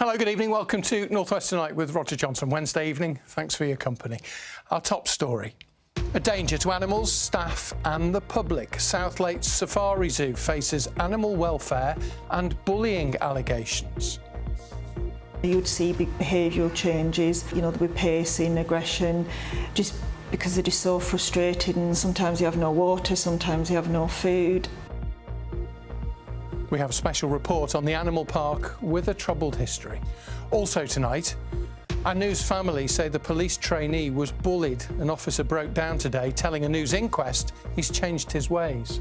Hello, good evening. Welcome to North West Tonight with Roger Johnson. Wednesday evening. Thanks for your company. Our top story. A danger to animals, staff and the public. Southlake's Safari Zoo faces animal welfare and bullying allegations. You'd see big behavioural changes, there'd be pacing, aggression, just because they're just so frustrated, and sometimes you have no water, sometimes you have no food. We have a special report on the animal park with a troubled history. Also tonight, our news family say the police trainee was bullied. An officer broke down today, telling a news inquest he's changed his ways.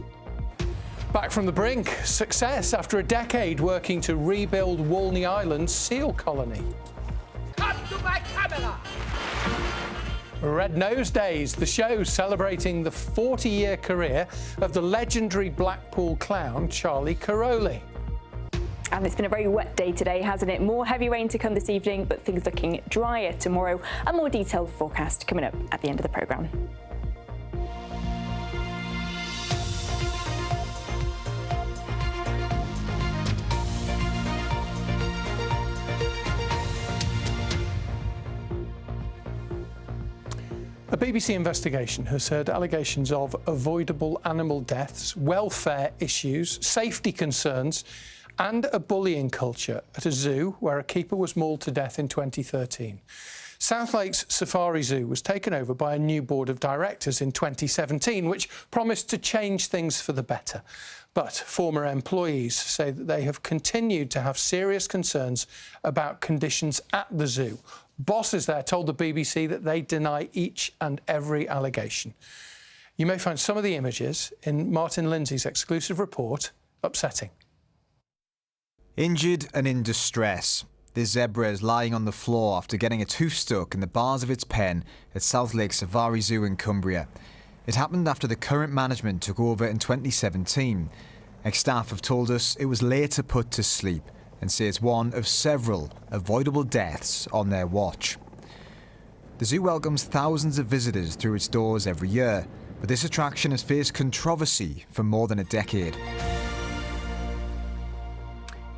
Back from the brink, success after a decade working to rebuild Walney Island's seal colony. Come to my camera! Red Nose Days, the show celebrating the 40-year career of the legendary Blackpool clown Charlie Cairoli. And it's been a very wet day today, hasn't it? More heavy rain to come this evening, but things looking drier tomorrow. A more detailed forecast coming up at the end of the programme. A BBC investigation has heard allegations of avoidable animal deaths, welfare issues, safety concerns and a bullying culture at a zoo where a keeper was mauled to death in 2013. Southlake's Safari Zoo was taken over by a new board of directors in 2017, which promised to change things for the better. But former employees say that they have continued to have serious concerns about conditions at the zoo. Bosses there told the BBC that they deny each and every allegation. You may find some of the images in Martin Lindsay's exclusive report upsetting. Injured and in distress, this zebra is lying on the floor after getting a tooth stuck in the bars of its pen at Southlake Safari Zoo in Cumbria. It happened after the current management took over in 2017. Ex-staff have told us it was later put to sleep and say it's one of several avoidable deaths on their watch. The zoo welcomes thousands of visitors through its doors every year, but this attraction has faced controversy for more than a decade.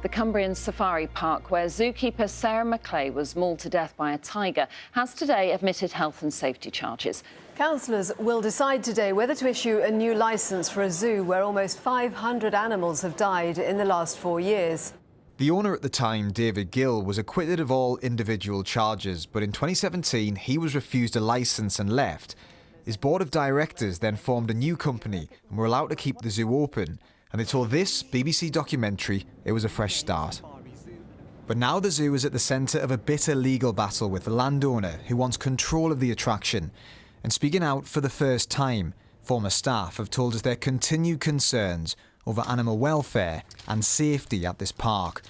The Cumbrian Safari Park, where zookeeper Sarah McClay was mauled to death by a tiger, has today admitted health and safety charges. Councillors will decide today whether to issue a new licence for a zoo where almost 500 animals have died in the last 4 years. The owner at the time, David Gill, was acquitted of all individual charges, but in 2017 he was refused a licence and left. His board of directors then formed a new company and were allowed to keep the zoo open, and they told this BBC documentary it was a fresh start. But now the zoo is at the centre of a bitter legal battle with the landowner who wants control of the attraction. And speaking out for the first time, former staff have told us their continued concerns over animal welfare and safety at this park.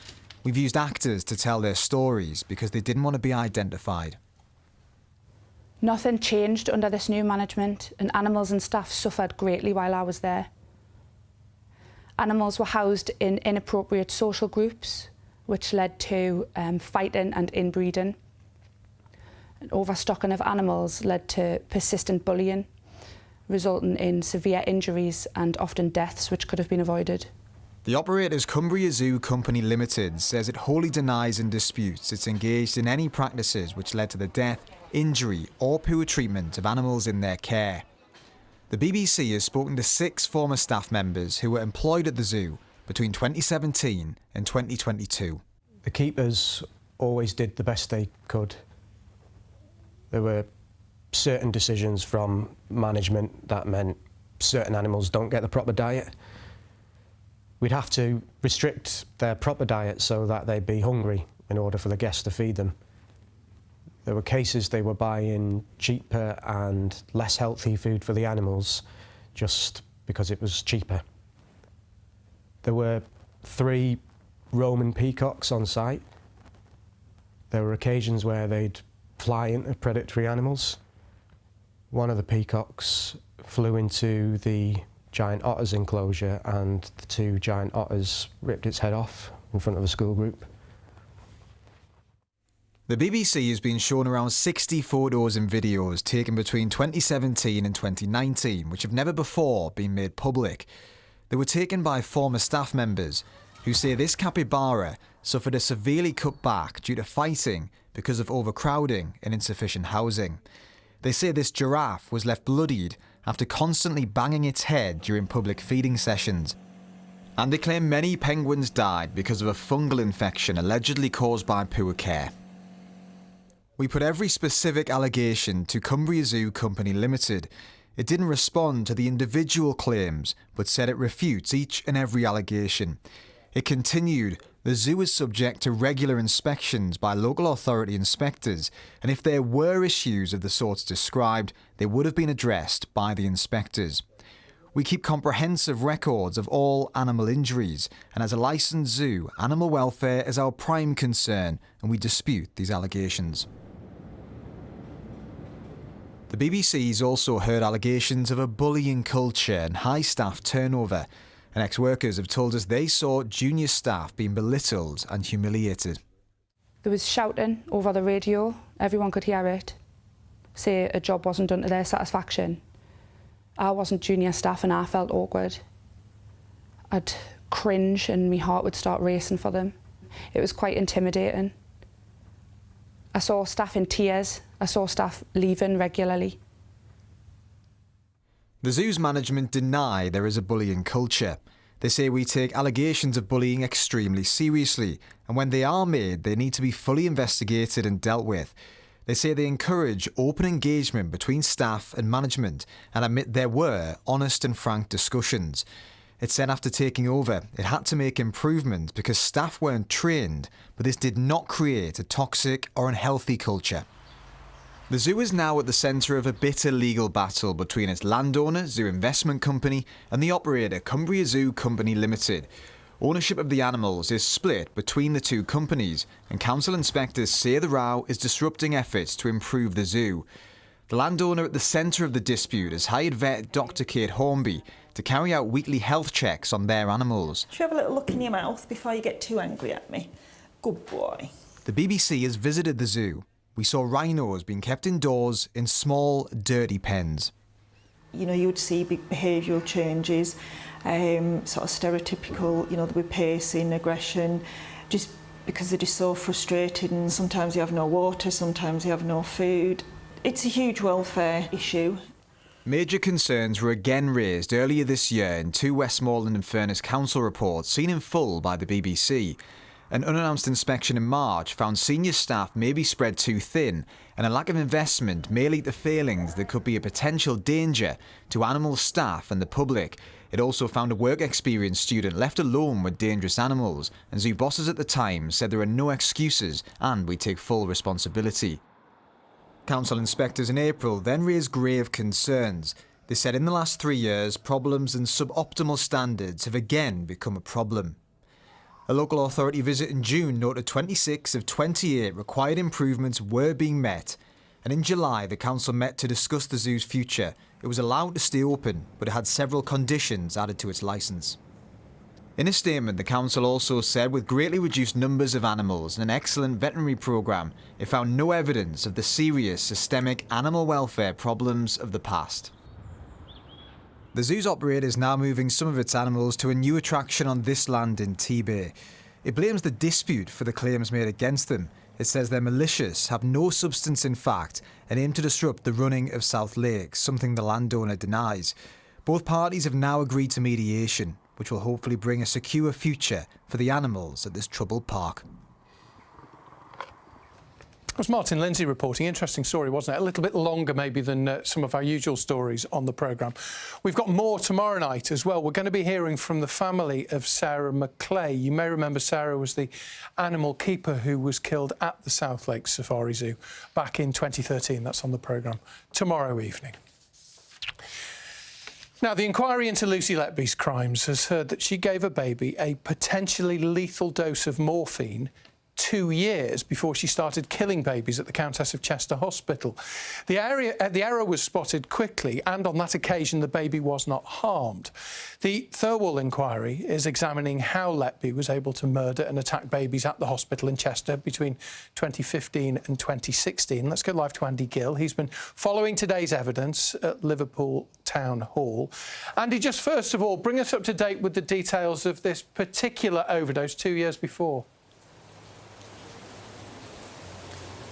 We've used actors to tell their stories because they didn't want to be identified. Nothing changed under this new management, and animals and staff suffered greatly while I was there. Animals were housed in inappropriate social groups, which led to fighting and inbreeding. Overstocking of animals led to persistent bullying, resulting in severe injuries and often deaths which could have been avoided. The operator's Cumbria Zoo Company Limited says it wholly denies and disputes it's engaged in any practices which led to the death, injury or poor treatment of animals in their care. The BBC has spoken to 6 former staff members who were employed at the zoo between 2017 and 2022. The keepers always did the best they could. There were certain decisions from management that meant certain animals don't get the proper diet. We'd have to restrict their proper diet so that they'd be hungry in order for the guests to feed them. There were cases they were buying cheaper and less healthy food for the animals just because it was cheaper. There were 3 Roman peacocks on site. There were occasions where they'd fly into predatory animals. One of the peacocks flew into the giant otters enclosure and the 2 giant otters ripped its head off in front of a school group. The BBC has been shown around 60 photos and videos taken between 2017 and 2019, which have never before been made public. They were taken by former staff members, who say this capybara suffered a severely cut back due to fighting because of overcrowding and insufficient housing. They say this giraffe was left bloodied after constantly banging its head during public feeding sessions. And they claim many penguins died because of a fungal infection allegedly caused by poor care. We put every specific allegation to Cumbria Zoo Company Limited. It didn't respond to the individual claims, but said it refutes each and every allegation. It continued, the zoo is subject to regular inspections by local authority inspectors, and if there were issues of the sorts described, they would have been addressed by the inspectors. We keep comprehensive records of all animal injuries, and as a licensed zoo, animal welfare is our prime concern, and we dispute these allegations. The BBC's also heard allegations of a bullying culture and high staff turnover, and ex-workers have told us they saw junior staff being belittled and humiliated. There was shouting over the radio, everyone could hear it, say a job wasn't done to their satisfaction. I wasn't junior staff and I felt awkward. I'd cringe and my heart would start racing for them. It was quite intimidating. I saw staff in tears. I saw staff leaving regularly. The zoo's management deny there is a bullying culture. They say we take allegations of bullying extremely seriously, and when they are made, they need to be fully investigated and dealt with. They say they encourage open engagement between staff and management and admit there were honest and frank discussions. It said after taking over, it had to make improvements because staff weren't trained, but this did not create a toxic or unhealthy culture. The zoo is now at the centre of a bitter legal battle between its landowner, Zoo Investment Company, and the operator, Cumbria Zoo Company Limited. Ownership of the animals is split between the two companies, and council inspectors say the row is disrupting efforts to improve the zoo. The landowner at the centre of the dispute has hired vet Dr. Kate Hornby to carry out weekly health checks on their animals. Should we have a little look in your mouth before you get too angry at me? Good boy. The BBC has visited the zoo. We saw rhinos being kept indoors in small, dirty pens. You know, you would see big behavioural changes, sort of stereotypical, you know, there'd be pacing, aggression, just because they're just so frustrated, and sometimes you have no water, sometimes you have no food. It's a huge welfare issue. Major concerns were again raised earlier this year in two Westmoreland and Furness Council reports seen in full by the BBC. An unannounced inspection in March found senior staff may be spread too thin, and a lack of investment may lead to failings that could be a potential danger to animal staff and the public. It also found a work experience student left alone with dangerous animals, and zoo bosses at the time said there are no excuses and we take full responsibility. Council inspectors in April then raised grave concerns. They said in the last 3 years, problems and suboptimal standards have again become a problem. A local authority visit in June noted 26 of 28 required improvements were being met, and in July the council met to discuss the zoo's future. It was allowed to stay open, but it had several conditions added to its licence. In a statement, the council also said with greatly reduced numbers of animals and an excellent veterinary programme, it found no evidence of the serious systemic animal welfare problems of the past. The zoo's operator is now moving some of its animals to a new attraction on this land in T-Bay. It blames the dispute for the claims made against them. It says they're malicious, have no substance in fact, and aim to disrupt the running of South Lakes, something the landowner denies. Both parties have now agreed to mediation, which will hopefully bring a secure future for the animals at this troubled park. It was Martin Lindsay reporting. Interesting story, wasn't it? A little bit longer maybe than some of our usual stories on the programme. We've got more tomorrow night as well. We're going to be hearing from the family of Sarah McClay. You may remember Sarah was the animal keeper who was killed at the South Lakes Safari Zoo back in 2013. That's on the programme tomorrow evening. Now, the inquiry into Lucy Letby's crimes has heard that she gave a baby a potentially lethal dose of morphine 2 years before she started killing babies at the Countess of Chester Hospital. The error was spotted quickly, and on that occasion the baby was not harmed. The Thirlwall inquiry is examining how Letby was able to murder and attack babies at the hospital in Chester between 2015 and 2016. Let's go live to Andy Gill. He's been following today's evidence at Liverpool Town Hall. Andy, just first of all, bring us up to date with the details of this particular overdose 2 years before.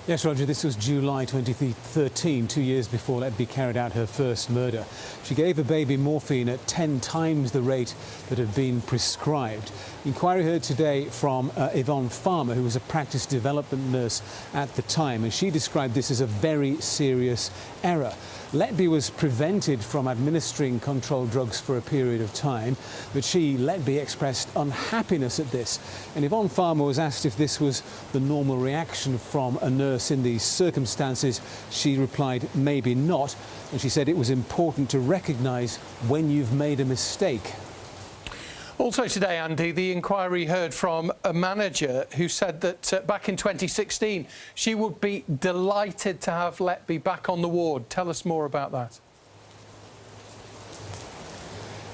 Yes, Roger, this was July 2013, 2 years before Letby carried out her first murder. She gave a baby morphine at 10 times the rate that had been prescribed. Inquiry heard today from Yvonne Farmer, who was a practice development nurse at the time, and she described this as a very serious error. Letby was prevented from administering controlled drugs for a period of time, but she, Letby, expressed unhappiness at this. And Yvonne Farmer was asked if this was the normal reaction from a nurse in these circumstances. She replied, maybe not, and she said it was important to recognise when you've made a mistake. Also today, Andy, the inquiry heard from a manager who said that back in 2016 she would be delighted to have Letby back on the ward. Tell us more about that.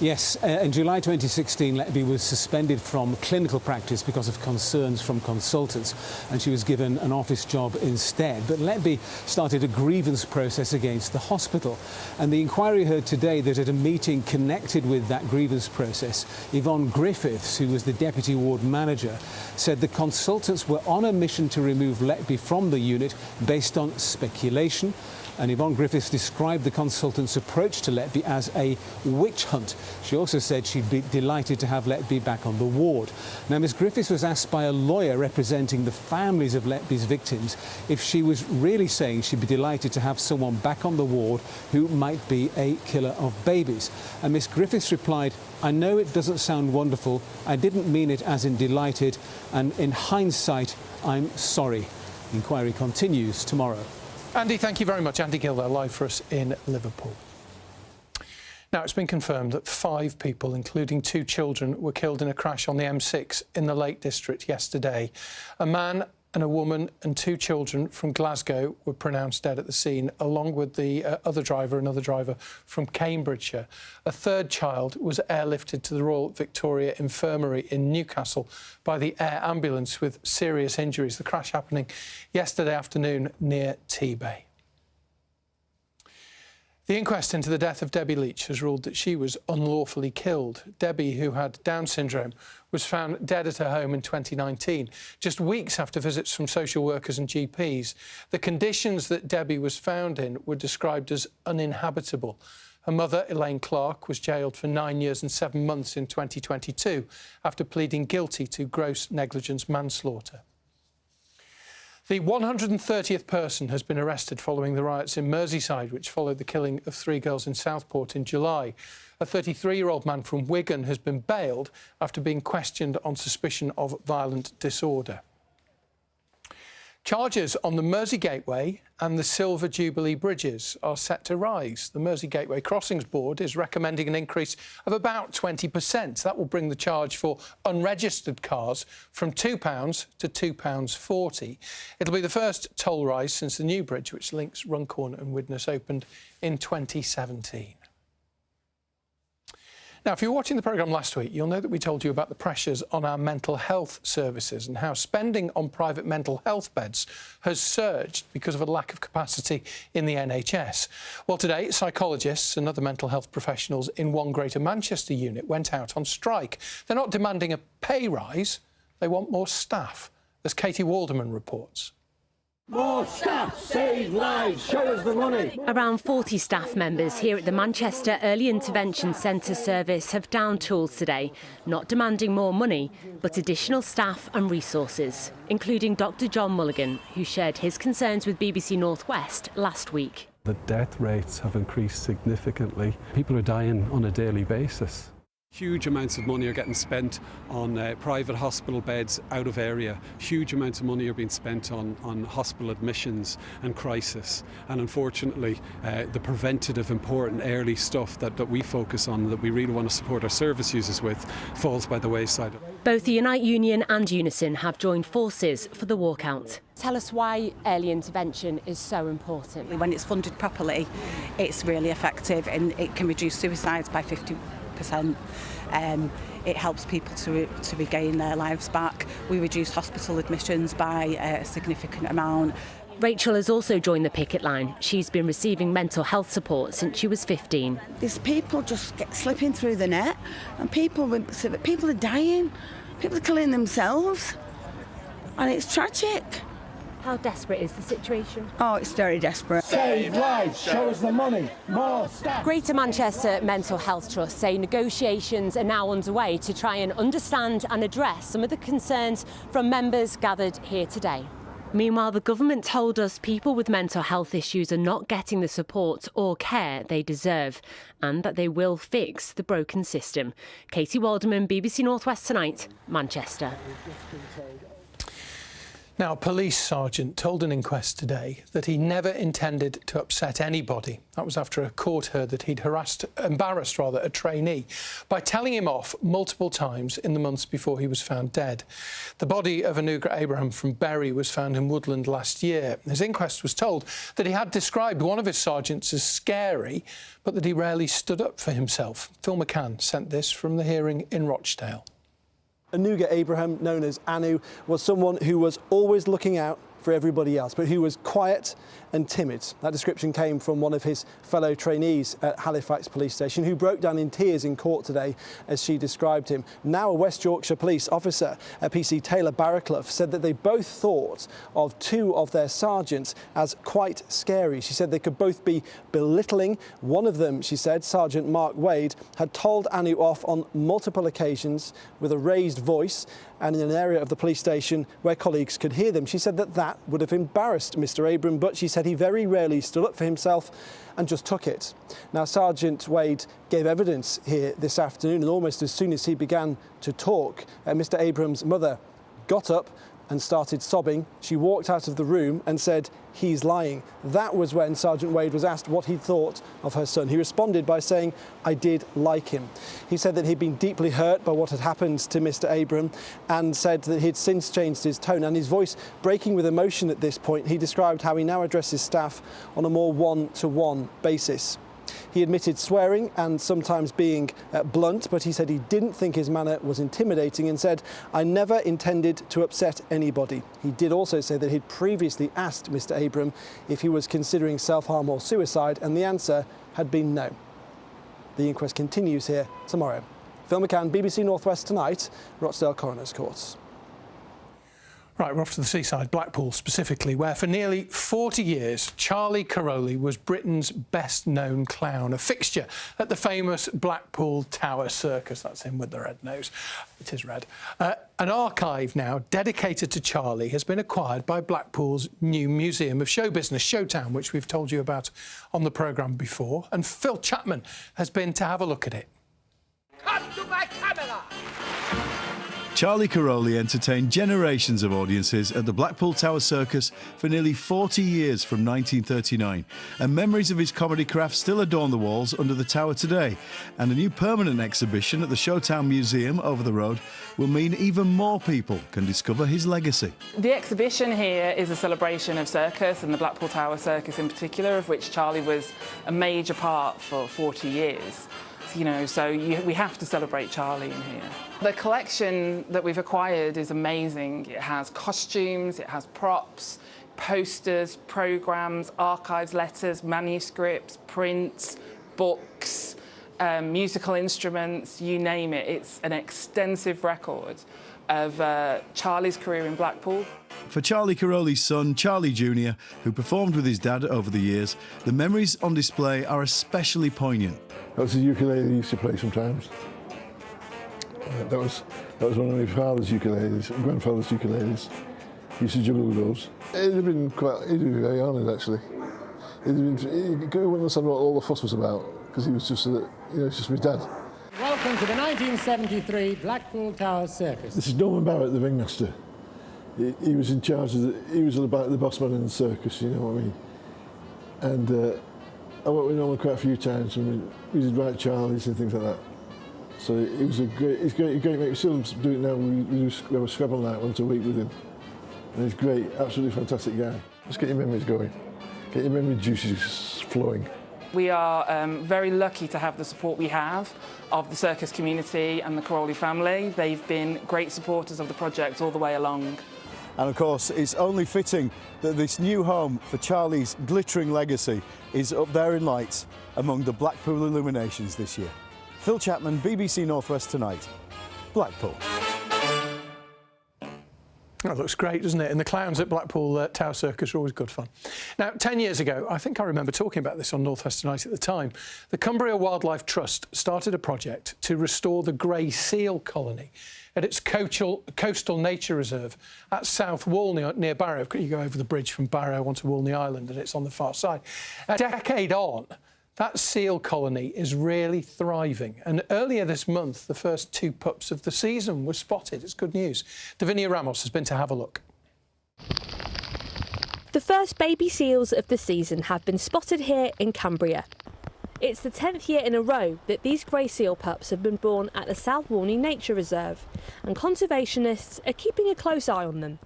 Yes, in July 2016, Letby was suspended from clinical practice because of concerns from consultants, and she was given an office job instead. But Letby started a grievance process against the hospital, and the inquiry heard today that at a meeting connected with that grievance process, Yvonne Griffiths, who was the deputy ward manager, said the consultants were on a mission to remove Letby from the unit based on speculation. And Yvonne Griffiths described the consultant's approach to Letby as a witch hunt. She also said she'd be delighted to have Letby back on the ward. Now, Ms Griffiths was asked by a lawyer representing the families of Letby's victims if she was really saying she'd be delighted to have someone back on the ward who might be a killer of babies. And Ms Griffiths replied, I know it doesn't sound wonderful. I didn't mean it as in delighted. And in hindsight, I'm sorry. The inquiry continues tomorrow. Andy, thank you very much. Andy Gill there, live for us in Liverpool. Now, it's been confirmed that 5 people, including 2 children, were killed in a crash on the M6 in the Lake District yesterday. A man and a woman and 2 children from Glasgow were pronounced dead at the scene, along with the another driver from Cambridgeshire. A 3rd child was airlifted to the Royal Victoria Infirmary in Newcastle by the air ambulance with serious injuries. The crash happening yesterday afternoon near T-Bay. The inquest into the death of Debbie Leach has ruled that she was unlawfully killed. Debbie, who had Down syndrome, was found dead at her home in 2019, just weeks after visits from social workers and GPs. The conditions that Debbie was found in were described as uninhabitable. Her mother, Elaine Clark, was jailed for 9 years and 7 months in 2022 after pleading guilty to gross negligence manslaughter. The 130th person has been arrested following the riots in Merseyside, which followed the killing of 3 girls in Southport in July. A 33-year-old man from Wigan has been bailed after being questioned on suspicion of violent disorder. Charges on the Mersey Gateway and the Silver Jubilee bridges are set to rise. The Mersey Gateway Crossings Board is recommending an increase of about 20%. That will bring the charge for unregistered cars from £2 to £2.40. It'll be the first toll rise since the new bridge, which links Runcorn and Widnes, opened in 2017. Now, if you were watching the programme last week, you'll know that we told you about the pressures on our mental health services and how spending on private mental health beds has surged because of a lack of capacity in the NHS. Well, today, psychologists and other mental health professionals in one Greater Manchester unit went out on strike. They're not demanding a pay rise, they want more staff, as Katie Walderman reports. More staff, save lives, show us the money. Around 40 staff members here at the Manchester Early Intervention Centre service have downed tools today, not demanding more money, but additional staff and resources, including Dr John Mulligan, who shared his concerns with BBC North West last week. The death rates have increased significantly. People are dying on a daily basis. Huge amounts of money are getting spent on private hospital beds out of area. Huge amounts of money are being spent on hospital admissions and crisis. And unfortunately, the preventative, important, early stuff that we focus on, that we really want to support our service users with, falls by the wayside. Both the Unite Union and Unison have joined forces for the walkout. Tell us why early intervention is so important. When it's funded properly, it's really effective and it can reduce suicides by 50%. It helps people to regain their lives back. We reduce hospital admissions by a significant amount. Rachel has also joined the picket line. She's been receiving mental health support since she was 15. There's people just slipping through the net, and people are dying. People are killing themselves, and it's tragic. How desperate is the situation? Oh, it's very desperate. Save lives, show us the money, more staff. Greater Manchester Mental Health Trust say negotiations are now underway to try and understand and address some of the concerns from members gathered here today. Meanwhile, the government told us people with mental health issues are not getting the support or care they deserve, and that they will fix the broken system. Katie Walderman, BBC North West Tonight, Manchester. Now, a police sergeant told an inquest today that he never intended to upset anybody. That was after a court heard that he'd embarrassed a trainee by telling him off multiple times in the months before he was found dead. The body of Anugra Abraham from Bury was found in Woodland last year. His inquest was told that he had described one of his sergeants as scary, but that he rarely stood up for himself. Phil McCann sent this from the hearing in Rochdale. Anugra Abraham, known as Anu, was someone who was always looking out for everybody else, but who was quiet and timid. That description came from one of his fellow trainees at Halifax Police Station, who broke down in tears in court today as she described him. Now a West Yorkshire police officer, PC Taylor Barraclough, said that they both thought of two of their sergeants as quite scary. She said they could both be belittling. One of them, she said, Sergeant Mark Wade, had told Anu off on multiple occasions with a raised voice and in an area of the police station where colleagues could hear them. She said that would have embarrassed Mr Abram, but she said he very rarely stood up for himself and just took it. Now, Sergeant Wade gave evidence here this afternoon, and almost as soon as he began to talk, Mr Abram's mother got up and started sobbing. She walked out of the room and said, "He's lying." That was when Sergeant Wade was asked what he thought of her son. He responded by saying, "I did like him." He said that he'd been deeply hurt by what had happened to Mr Abram and said that he'd since changed his tone, and his voice breaking with emotion at this point. He described how he now addresses staff on a more one-to-one basis. He admitted swearing and sometimes being blunt, but he said he didn't think his manner was intimidating and said, "I never intended to upset anybody." He did also say that he'd previously asked Mr Abram if he was considering self-harm or suicide, and the answer had been no. The inquest continues here tomorrow. Phil McCann, BBC North West Tonight, Rochdale Coroner's Court. Right, we're off to the seaside, Blackpool specifically, where for nearly 40 years, Charlie Cairoli was Britain's best-known clown, a fixture at the famous Blackpool Tower Circus. That's him with the red nose. It is red. An archive now dedicated to Charlie has been acquired by Blackpool's new Museum of Show Business, Showtown, which we've told you about on the programme before. And Phil Chapman has been to have a look at it. Come to my camera! Charlie Cairoli entertained generations of audiences at the Blackpool Tower Circus for nearly 40 years from 1939, and memories of his comedy craft still adorn the walls under the tower today. And a new permanent exhibition at the Showtown Museum over the road will mean even more people can discover his legacy. The exhibition here is a celebration of circus, and the Blackpool Tower Circus in particular, of which Charlie was a major part for 40 years. We have to celebrate Charlie in here. The collection that we've acquired is amazing. It has costumes, it has props, posters, programmes, archives, letters, manuscripts, prints, books, musical instruments, you name it. It's an extensive record of Charlie's career in Blackpool. For Charlie Cairoli's son, Charlie Jr., who performed with his dad over the years, the memories on display are especially poignant. That was the ukulele he used to play sometimes. That was one of my father's ukuleles, grandfather's ukuleles. He used to juggle with those. He'd been very honoured, actually. He wouldn't understand what all the fuss was about, because he was just, it's just my dad. Welcome welcome to the 1973 Blackpool Tower Circus. This is Norman Barrett, the ringmaster. He was in charge of he was the boss man in the circus, you know what I mean? And I worked with Norman quite a few times, and we did write Charlies and things like that. So it was he's great mate. We still do it now. We have a Scrabble night once a week with him. And he's great, absolutely fantastic guy. Let's get your memories going. Get your memory juices flowing. We are very lucky to have the support we have of the circus community and the Cairoli family. They've been great supporters of the project all the way along. And of course, it's only fitting that this new home for Charlie's glittering legacy is up there in lights among the Blackpool illuminations this year. Phil Chapman, BBC North West Tonight, Blackpool. That looks great, doesn't it? And the clowns at Blackpool Tower Circus are always good fun. Now, 10 years ago, I think I remember talking about this on North West Tonight at the time, the Cumbria Wildlife Trust started a project to restore the grey seal colony at its coastal nature reserve at South Walney near Barrow. You go over the bridge from Barrow onto Walney Island and it's on the far side. A decade on, that seal colony is really thriving. And earlier this month, the first 2 pups of the season were spotted. It's good news. Davinia Ramos has been to have a look. The first baby seals of the season have been spotted here in Cumbria. It's the 10th year in a row that these grey seal pups have been born at the South Walney Nature Reserve, and conservationists are keeping a close eye on them.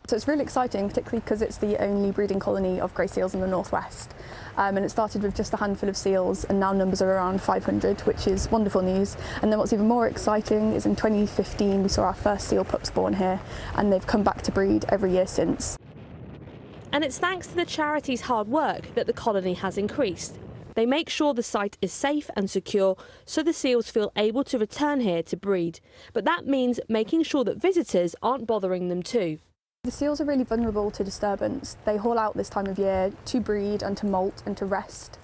So it's really exciting, particularly because it's the only breeding colony of grey seals in the northwest. And it started with just a handful of seals, and now numbers are around 500, which is wonderful news. And then what's even more exciting is in 2015 we saw our first seal pups born here, and they've come back to breed every year since. And it's thanks to the charity's hard work that the colony has increased. They make sure the site is safe and secure so the seals feel able to return here to breed. But that means making sure that visitors aren't bothering them too. The seals are really vulnerable to disturbance. They haul out this time of year to breed and to molt and to rest.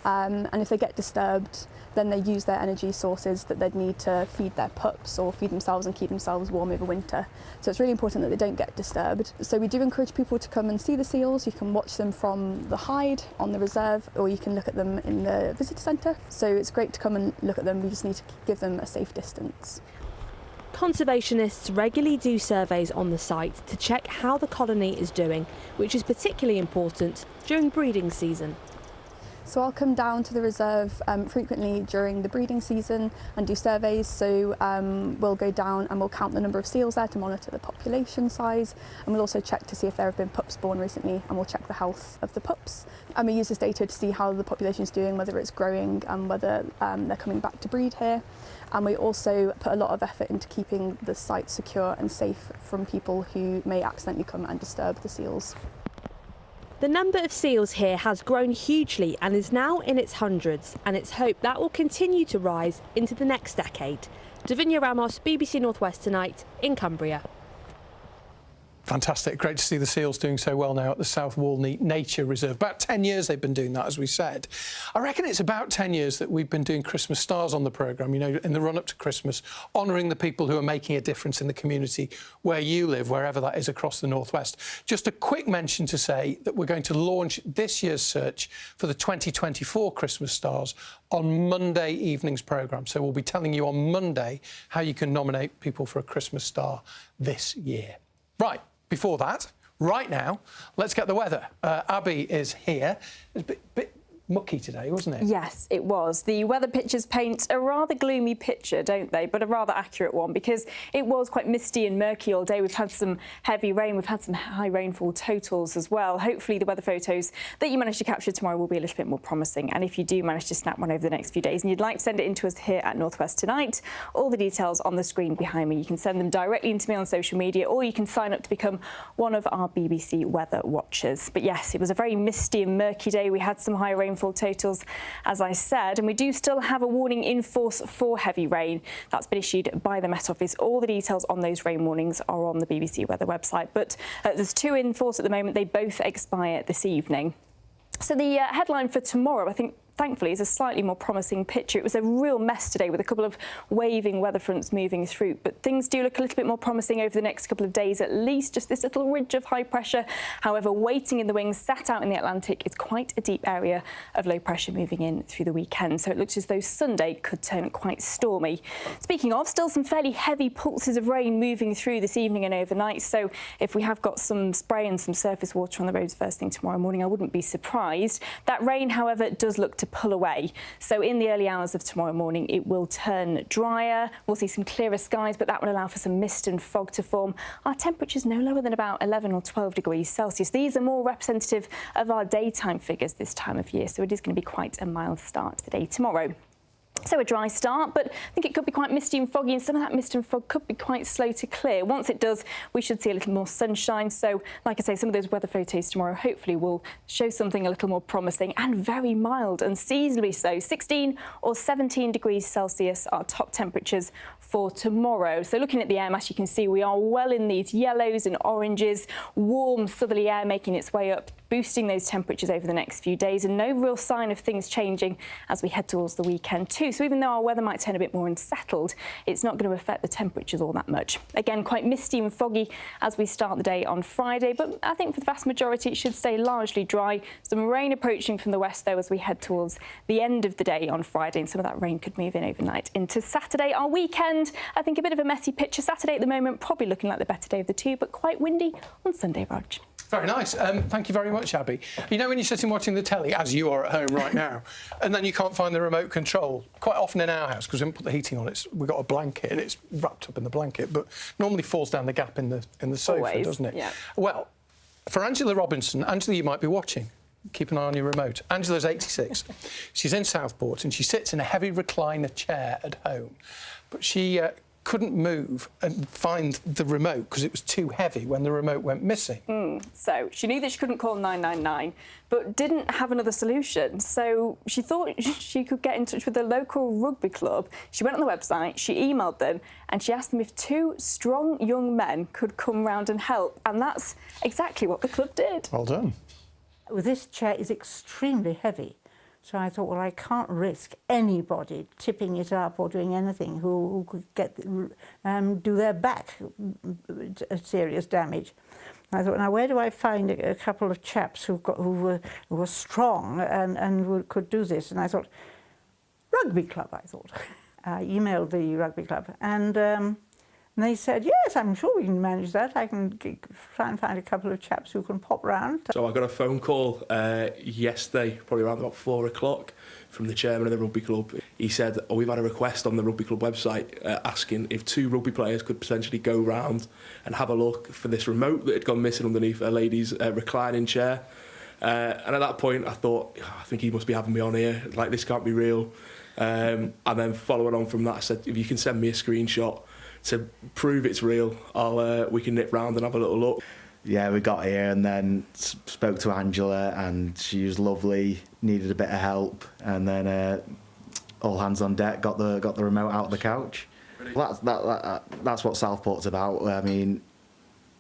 And if they get disturbed, then they use their energy sources that they'd need to feed their pups or feed themselves and keep themselves warm over winter. So it's really important that they don't get disturbed. So we do encourage people to come and see the seals. You can watch them from the hide on the reserve, or you can look at them in the visitor centre. So it's great to come and look at them. We just need to give them a safe distance. Conservationists regularly do surveys on the site to check how the colony is doing, which is particularly important during breeding season. So I'll come down to the reserve frequently during the breeding season and do surveys. So we'll go down and we'll count the number of seals there to monitor the population size, and we'll also check to see if there have been pups born recently, and we'll check the health of the pups. And we use this data to see how the population is doing, whether it's growing and whether they're coming back to breed here. And we also put a lot of effort into keeping the site secure and safe from people who may accidentally come and disturb the seals. The number of seals here has grown hugely and is now in its hundreds, and it's hoped that will continue to rise into the next decade. Davinia Ramos, BBC North West Tonight in Cumbria. Fantastic. Great to see the seals doing so well now at the South Walney Nature Reserve. About 10 years they've been doing that, as we said. I reckon it's about 10 years that we've been doing Christmas Stars on the programme, you know, in the run-up to Christmas, honouring the people who are making a difference in the community where you live, wherever that is across the northwest. Just a quick mention to say that we're going to launch this year's search for the 2024 Christmas Stars on Monday evening's programme. So we'll be telling you on Monday how you can nominate people for a Christmas Star this year. Right. Before that, right now, let's get the weather. Abby is here. It's a bit mucky today, wasn't it? Yes, it was. The weather pictures paint a rather gloomy picture, don't they? But a rather accurate one, because it was quite misty and murky all day. We've had some heavy rain. We've had some high rainfall totals as well. Hopefully the weather photos that you manage to capture tomorrow will be a little bit more promising. And if you do manage to snap one over the next few days and you'd like to send it in to us here at North West Tonight, all the details on the screen behind me. You can send them directly into me on social media, or you can sign up to become one of our BBC weather watchers. But yes, it was a very misty and murky day. We had some high rainfall totals, as I said, and we do still have a warning in force for heavy rain. That's been issued by the Met Office. All the details on those rain warnings are on the BBC weather website, but there's 2 in force at the moment. They both expire this evening. So the headline for tomorrow, I think thankfully is a slightly more promising picture. It was a real mess today with a couple of waving weather fronts moving through, but things do look a little bit more promising over the next couple of days, at least. Just this little ridge of high pressure, however, waiting in the wings, sat out in the Atlantic. It's quite a deep area of low pressure moving in through the weekend, so it looks as though Sunday could turn quite stormy. Speaking of, still some fairly heavy pulses of rain moving through this evening and overnight, so if we have got some spray and some surface water on the roads first thing tomorrow morning, I wouldn't be surprised. That rain, however, does look to pull away, so in the early hours of tomorrow morning it will turn drier. We'll see some clearer skies, but that will allow for some mist and fog to form. Our temperatures no lower than about 11 or 12 degrees Celsius. These are more representative of our daytime figures this time of year, so it is going to be quite a mild start to the day tomorrow. So a dry start, but I think it could be quite misty and foggy, and some of that mist and fog could be quite slow to clear. Once it does, we should see a little more sunshine. So, like I say, some of those weather photos tomorrow hopefully will show something a little more promising and very mild, unseasonably so. 16 or 17 degrees Celsius are top temperatures for tomorrow. So looking at the air mass, you can see we are well in these yellows and oranges, warm southerly air making its way up, boosting those temperatures over the next few days, and no real sign of things changing as we head towards the weekend too. So even though our weather might turn a bit more unsettled, it's not going to affect the temperatures all that much. Again, quite misty and foggy as we start the day on Friday, but I think for the vast majority it should stay largely dry. Some rain approaching from the west though as we head towards the end of the day on Friday, and some of that rain could move in overnight into Saturday. Our weekend, I think a bit of a messy picture. Saturday at the moment probably looking like the better day of the two, but quite windy on Sunday, Rog. Very nice. Thank you very much, Abby. You know when you're sitting watching the telly, as you are at home right now, and then you can't find the remote control? Quite often in our house, because we haven't put the heating on, we've got a blanket and it's wrapped up in the blanket, but normally falls down the gap in the sofa, Always, doesn't it? Yeah. Well, for Angela Robinson, Angela, you might be watching. Keep an eye on your remote. Angela's 86. She's in Southport and she sits in a heavy recliner chair at home, but she couldn't move and find the remote because it was too heavy when the remote went missing. So she knew that she couldn't call 999, but didn't have another solution. So she thought she could get in touch with the local rugby club. She went on the website, she emailed them, and she asked them if two strong young men could come round and help. And that's exactly what the club did. Well done. Well, this chair is extremely heavy. So I thought, well, I can't risk anybody tipping it up or doing anything who could get do their back serious damage. I thought, now where do I find a couple of chaps who were strong and could do this? And I thought, rugby club. I thought. I emailed the rugby club, and they said, yes, I'm sure we can manage that. I can try and find a couple of chaps who can pop round. So I got a phone call yesterday, probably around about 4 o'clock, from the chairman of the rugby club. He said, oh, we've had a request on the rugby club website asking if two rugby players could potentially go round and have a look for this remote that had gone missing underneath a lady's reclining chair. And at that point, I thought, I think he must be having me on here. Like, this can't be real. And then following on from that, I said, if you can send me a screenshot to prove it's real, we can nip round and have a little look. Yeah, we got here and then spoke to Angela, and she was lovely, needed a bit of help, and then all hands on deck, got the remote out of the couch. That's what Southport's about. I mean,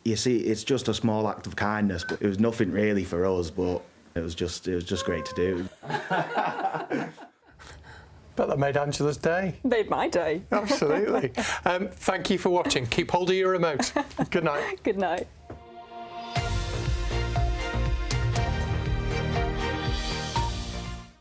you see, it's just a small act of kindness, but it was nothing really for us, but it was just great to do. But that made Angela's day. Made my day. Absolutely. Thank you for watching. Keep hold of your remote. Good night. Good night.